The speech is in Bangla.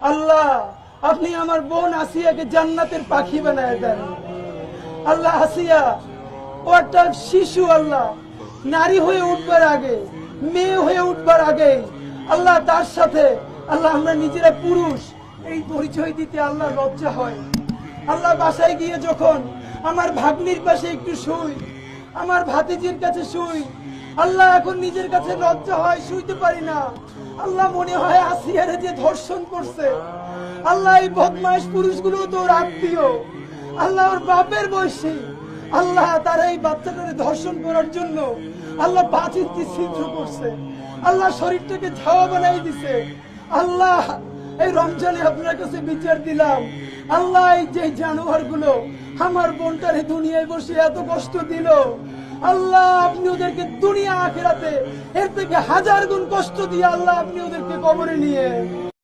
আল্লাহ আপনি আমার বোন আসিয়াকে জান্নাতের পাখি বানায় দেন। আল্লাহ আসিয়া ও একটা শিশু, আল্লাহ নারী হয়ে উঠবার আগে, মেয়ে হয়ে উঠবার আগে আল্লাহ তার সাথে আল্লাহ আমরা নিজেরা পুরুষ এই পরিচয় দিতে আল্লাহ লজ্জা হয়। আল্লাহ বাসায় গিয়ে যখন আমার ভাগ্নির পাশে একটু শুই, আমার ভাতিজির কাছে শুই, আল্লাহ এখন নিজের কাছে লজ্জা হয়, শুইতে পারি না। আল্লাহ মনে হয় আসিয়ারে যে ধর্ষণ করছে, আল্লাহ এই বদমাশ পুরুষগুলো তো ওর আত্মীয়, আল্লাহ ওর বাপের বয়সী, আল্লাহ তারা এই বাচ্চাটারে ধর্ষণ করার জন্য আল্লাহ 5 ইঞ্চি ছিদ্র করছে, আল্লাহ শরীরটাকে ঝাওয়া বানাই দিছে। আল্লাহ এই রমজানে আপনার কাছে বিচার দিলাম, আল্লাহ এই যে জানোয়ার গুলো আমার বোনটারে দুনিয়ায় বসে এত কষ্ট দিল, আল্লাহ আপনি ওদেরকে দুনিয়া আখিরাতে এর থেকে 1000 গুণ কষ্ট দিয়ে আল্লাহ আপনি ওদেরকে কবরে নিয়ে